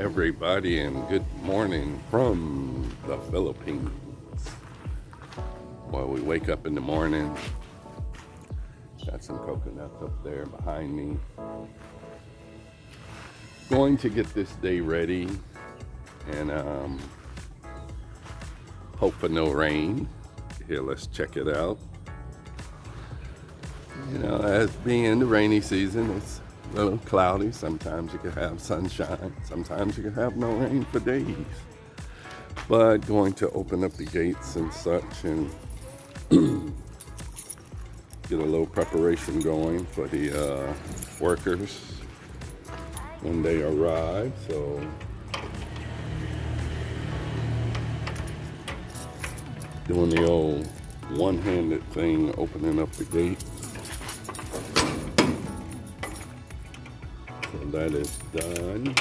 everybody, and good morning from the Philippines. Well, we wake up in the morning, got some coconuts up there behind me. Going to get this day ready and hope for no rain. Here, let's check it out. You know, as being the rainy season, it's a little cloudy. Sometimes you can have sunshine. Sometimes you can have no rain for days. But going to open up the gates and such and get a little preparation going for the workers when they arrive. So doing the old one-handed thing, opening up the gate. So that is done.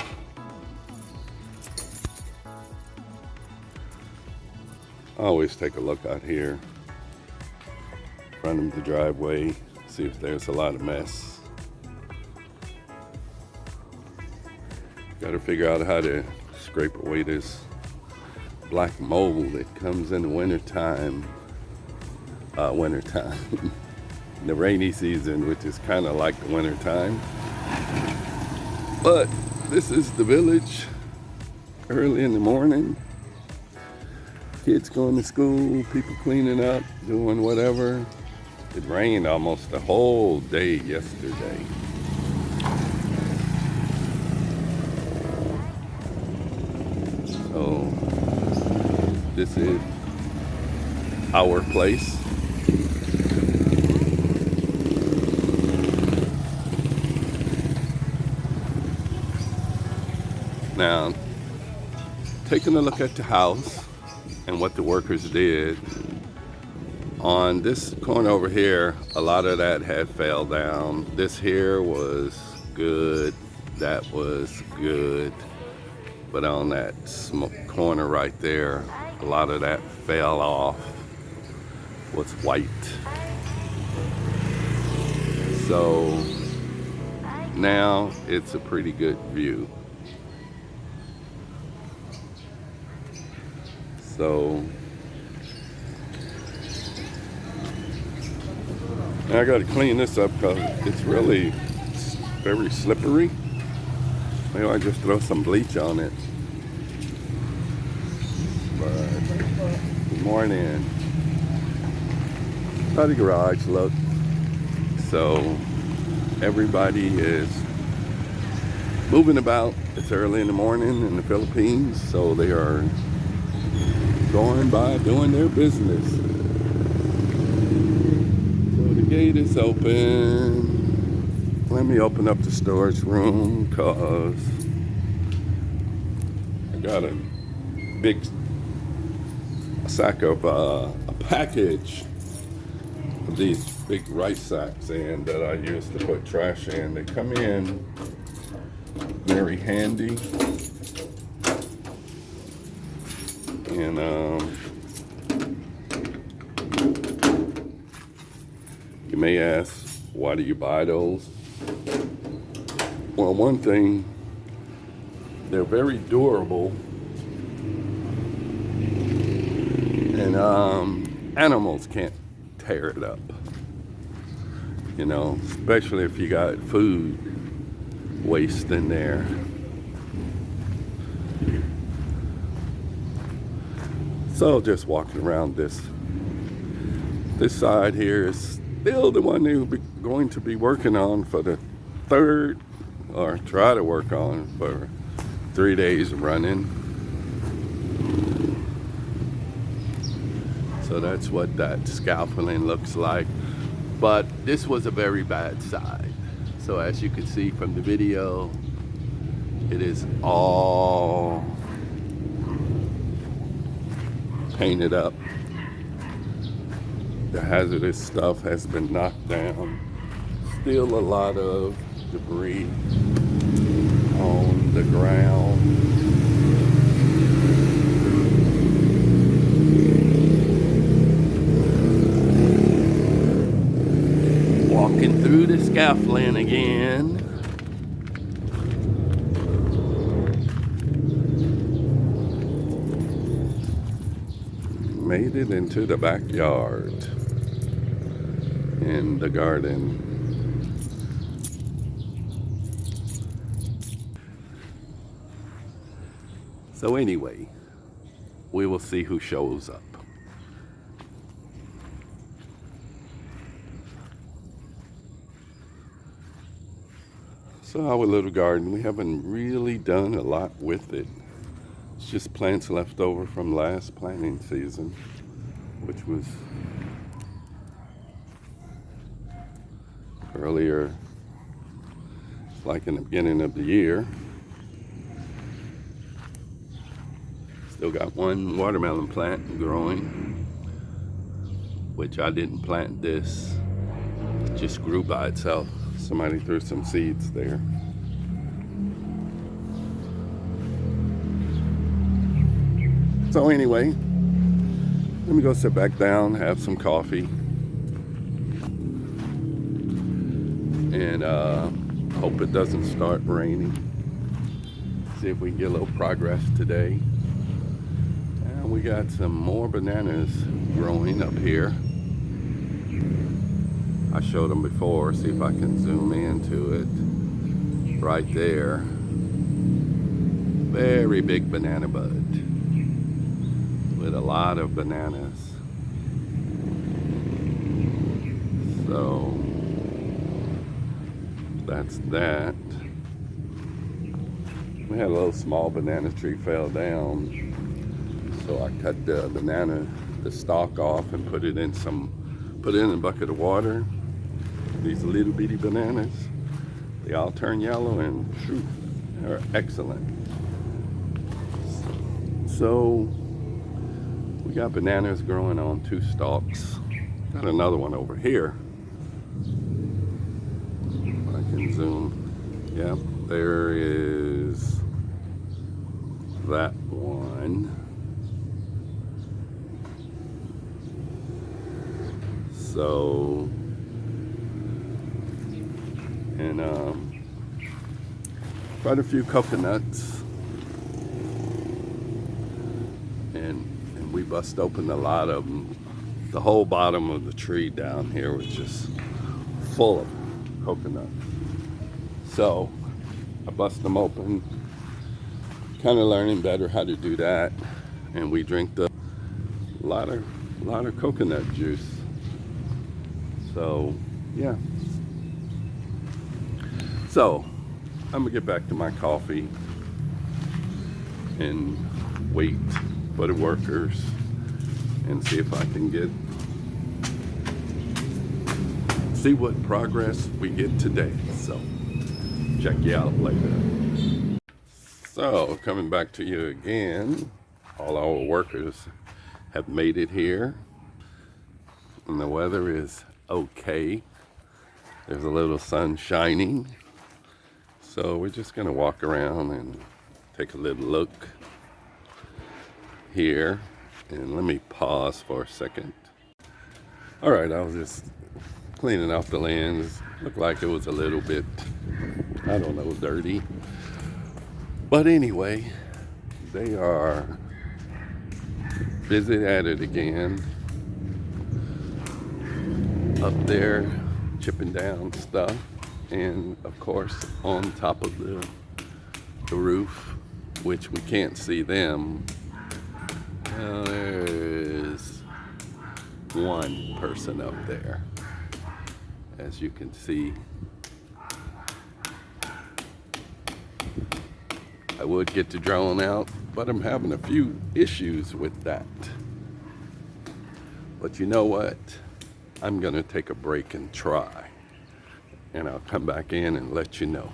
I always take a look out here, front of the driveway, see if there's a lot of mess. Got to figure out how to scrape away this black mold that comes in the wintertime. The rainy season, which is kind of like the wintertime. But this is the village, early in the morning. Kids going to school, people cleaning up, doing whatever. It rained almost the whole day yesterday. So this is our place. Now, taking a look at the house and what the workers did, on this corner over here, a lot of that had fell down. This here was good, that was good, but on that corner right there, a lot of that fell off, was white. So now it's a pretty good view. So I got to clean this up because it's really very slippery. Maybe I just throw some bleach on it. But good morning. How the garage look. So everybody is moving about. It's early in the morning in the Philippines, so they are going by doing their business. So the gate is open. Let me open up the storage room because I got a big sack of a package of these big rice sacks in that I use to put trash in. They come in very handy. And you may ask, why do you buy those? Well, one thing, they're very durable, and animals can't tear it up. You know, especially if you got food waste in there. So just walking around this side here is still the one they're going to be working on for the third, or try to work on for 3 days running. So that's what that scaffolding looks like. But this was a very bad side. So as you can see from the video, it is all painted up. The hazardous stuff has been knocked down. Still a lot of debris on the ground. Walking through the scaffolding again. made it into the backyard in the garden. So anyway, we will see who shows up. So our little garden, we haven't really done a lot with it. It's just plants left over from last planting season, which was earlier, like in the beginning of the year. Still got one watermelon plant growing, which I didn't plant this. It just grew by itself. Somebody threw some seeds there. So anyway, let me go sit back down, have some coffee, and hope it doesn't start raining. See if we can get a little progress today. And we got some more bananas growing up here. I showed them before. See if I can zoom into it. Right there. Very big banana bud with a lot of bananas. So that's that. We had a little small banana tree fell down, so I cut the stalk off and put it in a bucket of water. These little bitty bananas, they all turn yellow and they're excellent. So we got bananas growing on 2 stalks. Got another one over here. I can zoom. Yep, there is that one. So, and quite a few coconuts, and we bust open a lot of them. The whole bottom of the tree down here was just full of coconuts. So I bust them open, kind of learning better how to do that, and we drink a lot of coconut juice. So yeah. So I'm gonna get back to my coffee and wait for the workers and see if I can see what progress we get today. So check you out later. So coming back to you again, all our workers have made it here, and the weather is okay. There's a little sun shining, so we're just gonna walk around and take a little look here. And let me pause for a second. All right, I was just cleaning off the lens. Looked like it was a little bit, I don't know, dirty. But anyway, they are busy at it again. Up there, chipping down stuff. And of course, on top of the roof, which we can't see them. There's one person up there, as you can see. I would get the drone out, but I'm having a few issues with that. But you know what? I'm gonna take a break and try, and I'll come back in and let you know.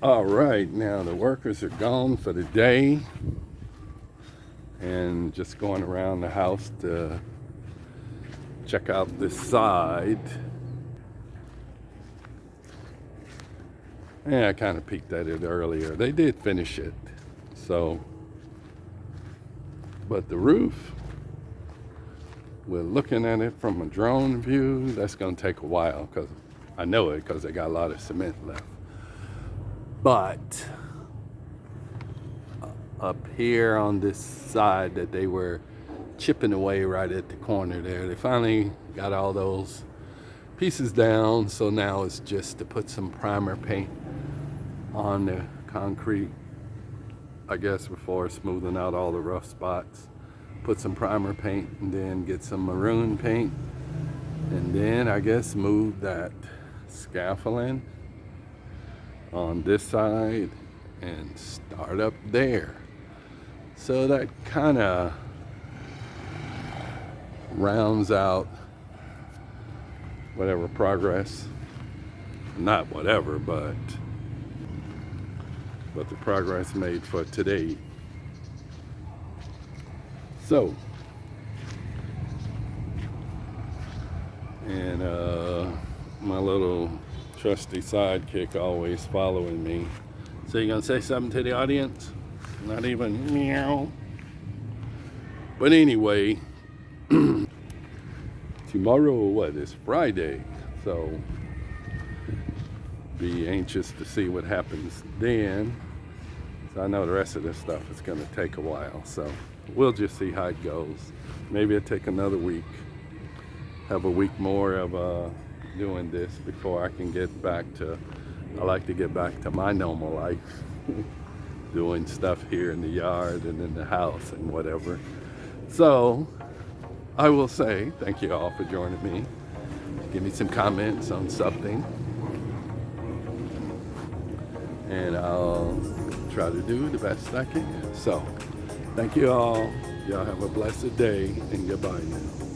All right, now the workers are gone for the day and just going around the house to check out this side. Yeah, I kind of peeked at it earlier. They did finish it, so, but the roof, we're looking at it from a drone view. That's gonna take a while, because I know it, because they got a lot of cement left. But up here on this side that they were chipping away right at the corner there, they finally got all those pieces down. So now it's just to put some primer paint on the concrete, I guess, before smoothing out all the rough spots. Put some primer paint and then get some maroon paint, and then I guess move that scaffolding on this side and start up there. So that kind of rounds out whatever progress, not whatever, but the progress made for today. So, and my little trusty sidekick always following me. So you gonna say something to the audience? Not even meow. But anyway, tomorrow, what is Friday? So be anxious to see what happens then. So I know the rest of this stuff is gonna take a while. So we'll just see how it goes. Maybe it'll take another week. Have a week more of doing this before I can get back to, I like to get back to my normal life. Doing stuff here in the yard and in the house and whatever. So I will say thank you all for joining me. Give me some comments on something, and I'll try to do the best I can. So thank you all. Y'all have a blessed day, and goodbye now.